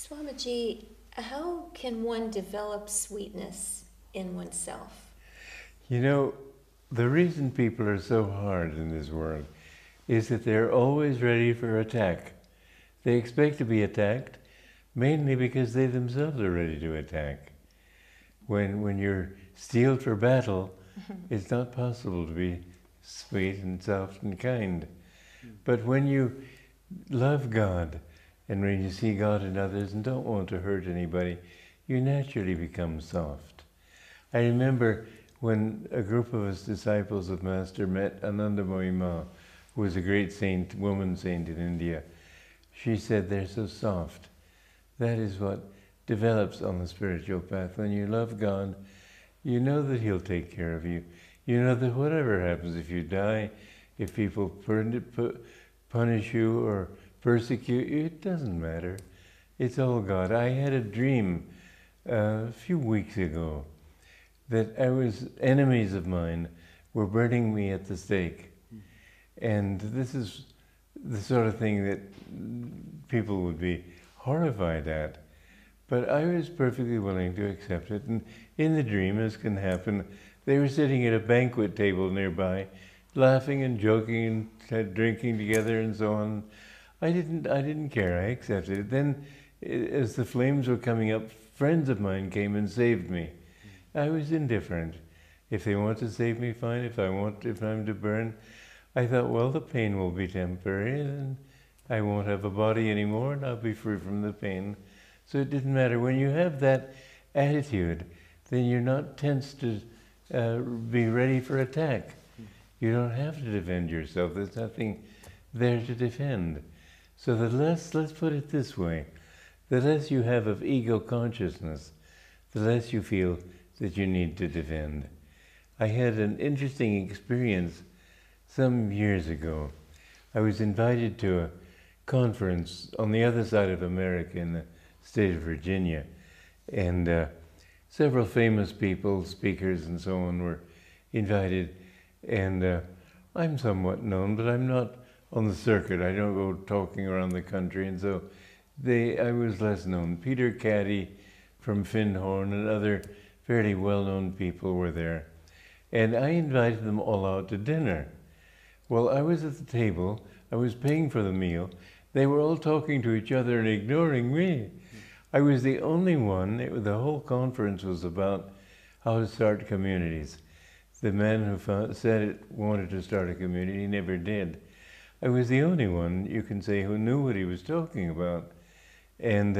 Swamiji, how can one develop sweetness in oneself? You know, the reason people are so hard in this world is that they're always ready for attack. They expect to be attacked, mainly because they themselves are ready to attack. When you're steeled for battle, it's not possible to be sweet and soft and kind. But when you love God, and when you see God in others and don't want to hurt anybody, you naturally become soft. I remember when a group of us disciples of Master met Ananda, who was a great saint, woman saint in India. She said, they're so soft. That is what develops on the spiritual path. When you love God, you know that He'll take care of you. You know that whatever happens, if you die, if people punish you or persecute you, it doesn't matter. It's all God. I had a dream a few weeks ago that enemies of mine were burning me at the stake. And this is the sort of thing that people would be horrified at. But I was perfectly willing to accept it. And in the dream, as can happen, they were sitting at a banquet table nearby, laughing and joking and drinking together and so on. I didn't care. I accepted it. Then, as the flames were coming up, friends of mine came and saved me. I was indifferent. If they want to save me, fine. If I'm to burn, I thought, well, the pain will be temporary, and I won't have a body anymore, and I'll be free from the pain. So it didn't matter. When you have that attitude, then you're not tense to be ready for attack. You don't have to defend yourself. There's nothing there to defend. So let's put it this way, the less you have of ego consciousness, the less you feel that you need to defend. I had an interesting experience some years ago. I was invited to a conference on the other side of America in the state of Virginia, and several famous people, speakers and so on, were invited, and I'm somewhat known, but I'm not on the circuit. I don't go talking around the country, and so I was less known. Peter Caddy from Findhorn and other fairly well-known people were there, and I invited them all out to dinner. Well, I was at the table, I was paying for the meal, they were all talking to each other and ignoring me. I was the only one. The whole conference was about how to start communities. The man who said it wanted to start a community never did. I was the only one, you can say, who knew what he was talking about. And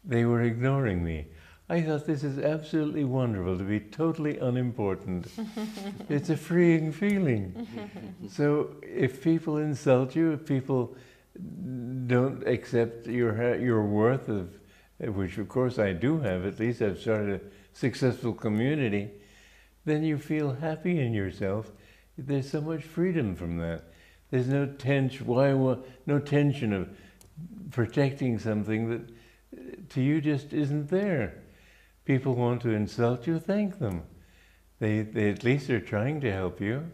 they were ignoring me. I thought, this is absolutely wonderful to be totally unimportant. It's a freeing feeling. So if people insult you, if people don't accept your worth, which of course I do have, at least I've started a successful community, then you feel happy in yourself. There's so much freedom from that. There's no tension. No tension of protecting something that to you just isn't there. People want to insult you, thank them. They at least are trying to help you.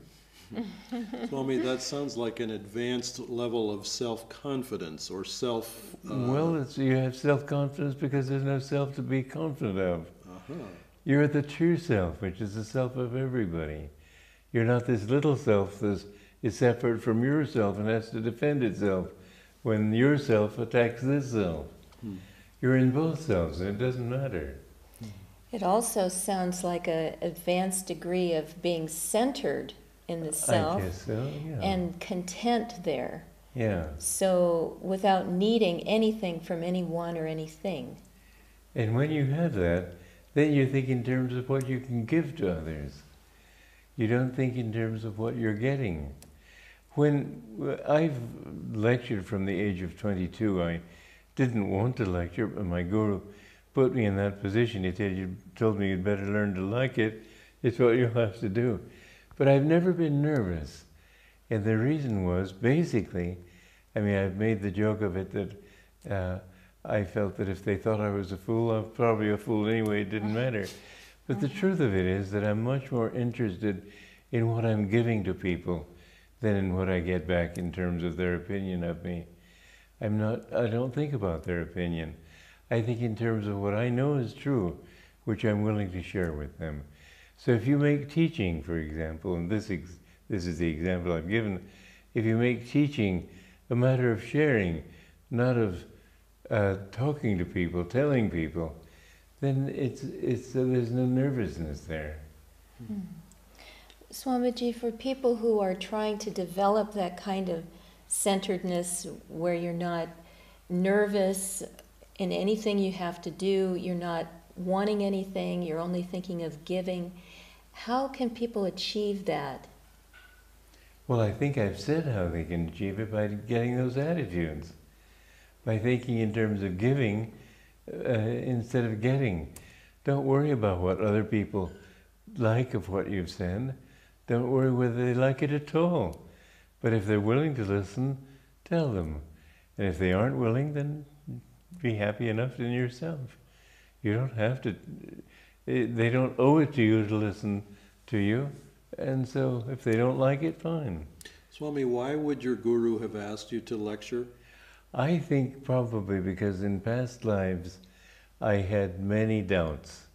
Swami, that sounds like an advanced level of self-confidence or self... Well, you have self-confidence because there's no self to be confident of. You're the true self, which is the self of everybody. You're not this little self that is separate from yourself and has to defend itself when yourself attacks this self. You're in both selves, and it doesn't matter. It also sounds like an advanced degree of being centered in the self. I guess so, yeah. And content there. Yeah. So without needing anything from anyone or anything. And when you have that, then you think in terms of what you can give to others. You don't think in terms of what you're getting. When I've lectured from the age of 22, I didn't want to lecture, but my guru put me in that position. He said, you told me you'd better learn to like it. It's what you'll have to do. But I've never been nervous. And the reason was, basically, I mean, I've made the joke of it that I felt that if they thought I was a fool, I was probably a fool anyway, it didn't matter. But the truth of it is that I'm much more interested in what I'm giving to people than in what I get back in terms of their opinion of me. I don't think about their opinion. I think in terms of what I know is true, which I'm willing to share with them. So if you make teaching, for example, and this is the example I've given, if you make teaching a matter of sharing, not of talking to people, telling people, then there's no nervousness there. Swamiji, for people who are trying to develop that kind of centeredness where you're not nervous in anything you have to do, you're not wanting anything, you're only thinking of giving, how can people achieve that? Well, I think I've said how they can achieve it by getting those attitudes, by thinking in terms of giving instead of getting. Don't worry about what other people like of what you've said. Don't worry whether they like it at all. But if they're willing to listen, tell them. And if they aren't willing, then be happy enough in yourself. You don't have to, they don't owe it to you to listen to you. And so if they don't like it, fine. Swami, why would your guru have asked you to lecture? I think probably because in past lives I had many doubts.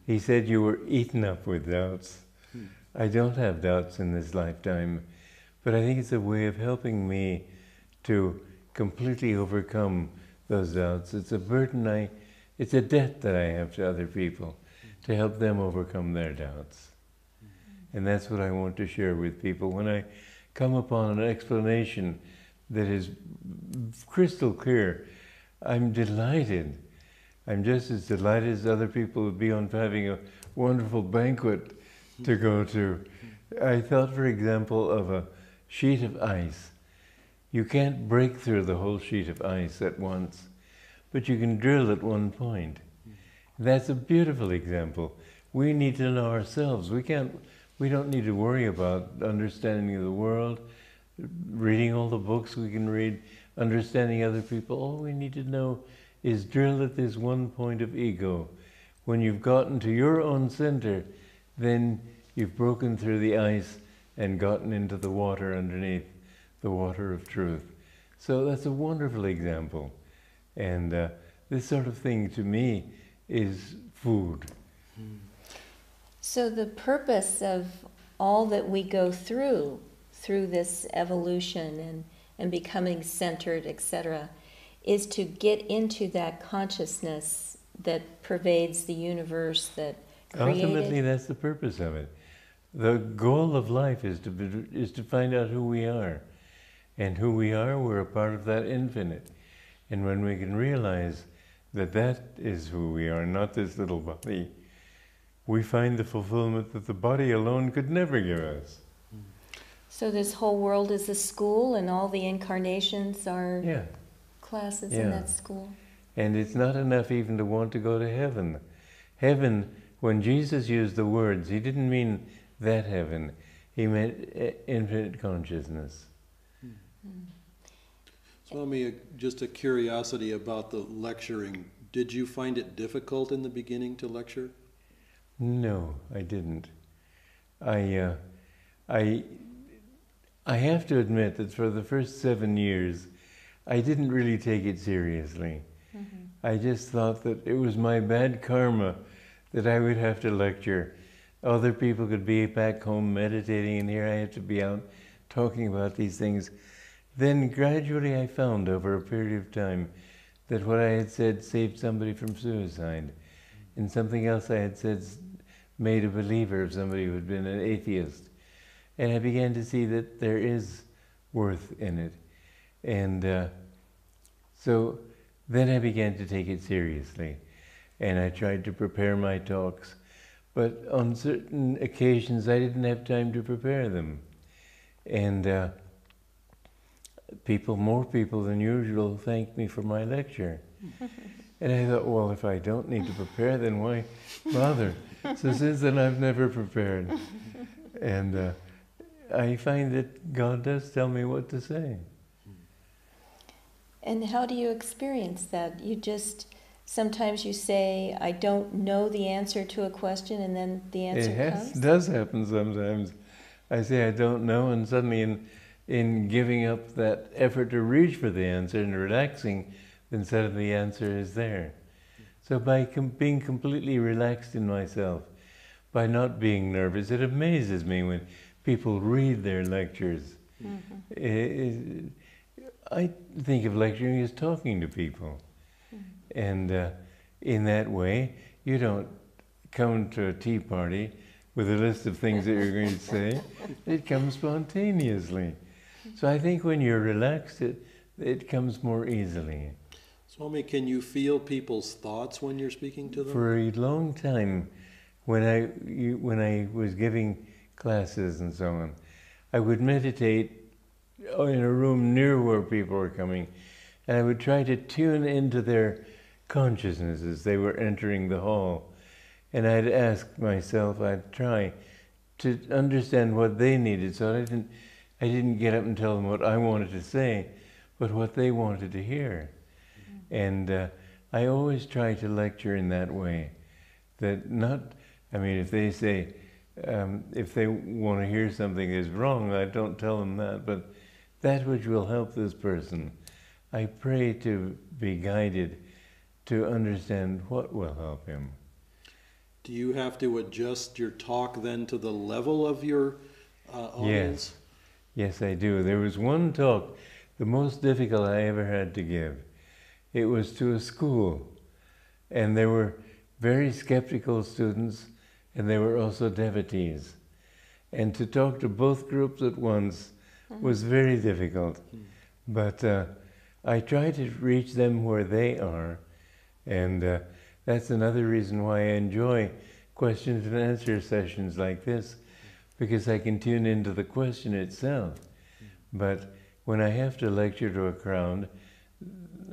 He said you were eaten up with doubts. I don't have doubts in this lifetime, but I think it's a way of helping me to completely overcome those doubts. It's a burden it's a debt that I have to other people, to help them overcome their doubts. And that's what I want to share with people. When I come upon an explanation that is crystal clear, I'm delighted. I'm just as delighted as other people would be on having a wonderful banquet to go to. I thought, for example, of a sheet of ice. You can't break through the whole sheet of ice at once, but you can drill at one point. That's a beautiful example. We need to know ourselves. We don't need to worry about understanding of the world, reading all the books we can read, understanding other people. All we need to know is drill at this one point of ego. When you've gotten to your own center, then you've broken through the ice and gotten into the water underneath, the water of truth. So that's a wonderful example. And this sort of thing, to me, is food. So the purpose of all that we go through this evolution and becoming centered, etc., is to get into that consciousness that pervades the universe, that created. Ultimately, that's the purpose of it. The goal of life is to find out who we are. And who we are, we're a part of that infinite. And when we can realize that that is who we are, not this little body, we find the fulfillment that the body alone could never give us. So this whole world is a school, and all the incarnations are classes in that school. And it's not enough even to want to go to heaven. Heaven, when Jesus used the words, he didn't mean that heaven. He meant infinite consciousness. Swami, just a curiosity about the lecturing. Did you find it difficult in the beginning to lecture? No, I didn't. I have to admit that for the first 7 years, I didn't really take it seriously. I just thought that it was my bad karma that I would have to lecture. Other people could be back home meditating, and here I had to be out talking about these things. Then gradually I found over a period of time that what I had said saved somebody from suicide, and something else I had said made a believer of somebody who had been an atheist. And I began to see that there is worth in it. And so then I began to take it seriously. And I tried to prepare my talks. But on certain occasions, I didn't have time to prepare them. And more people than usual thanked me for my lecture. And I thought, well, if I don't need to prepare, then why bother? So since then, I've never prepared. And I find that God does tell me what to say. And how do you experience that? Sometimes you say, I don't know the answer to a question, and then the answer comes? It does happen sometimes. I say I don't know, and suddenly in giving up that effort to reach for the answer and relaxing, then suddenly the answer is there. So by being completely relaxed in myself, by not being nervous, it amazes me when people read their lectures. I think of lecturing as talking to people. And in that way, you don't come to a tea party with a list of things that you're going to say. It comes spontaneously. So I think when you're relaxed, it comes more easily. Swami, can you feel people's thoughts when you're speaking to them? For a long time, when I was giving classes and so on, I would meditate in a room near where people were coming, and I would try to tune into their consciousness as they were entering the hall. And I'd ask myself, I'd try to understand what they needed, so I didn't get up and tell them what I wanted to say, but what they wanted to hear. And I always try to lecture in that way. That if they say, if they want to hear something is wrong, I don't tell them that, but that which will help this person, I pray to be guided to understand what will help him. Do you have to adjust your talk then to the level of your audience? Yes, I do. There was one talk, the most difficult I ever had to give. It was to a school, and there were very skeptical students, and there were also devotees. And to talk to both groups at once was very difficult. But I try to reach them where they are, and that's another reason why I enjoy questions and answer sessions like this, because I can tune into the question itself. But when I have to lecture to a crowd,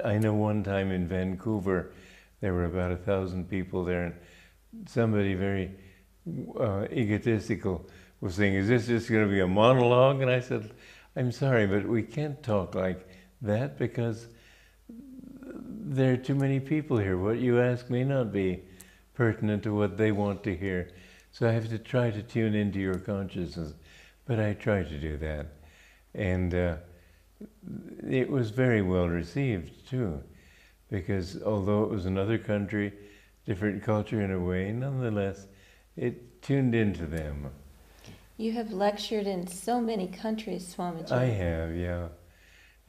I know one time in Vancouver, there were about 1,000 people there, and somebody very egotistical was saying, "Is this just going to be a monologue?" And I said, "I'm sorry, but we can't talk like that because there are too many people here. What you ask may not be pertinent to what they want to hear. So I have to try to tune into your consciousness." But I try to do that. And it was very well received too, because although it was another country, different culture in a way, nonetheless, it tuned into them. You have lectured in so many countries, Swamiji. I have, yeah.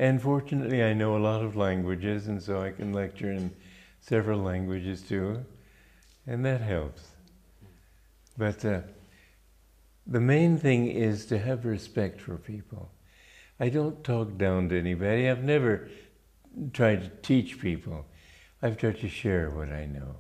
And fortunately, I know a lot of languages, and so I can lecture in several languages too, and that helps. But the main thing is to have respect for people. I don't talk down to anybody. I've never tried to teach people. I've tried to share what I know.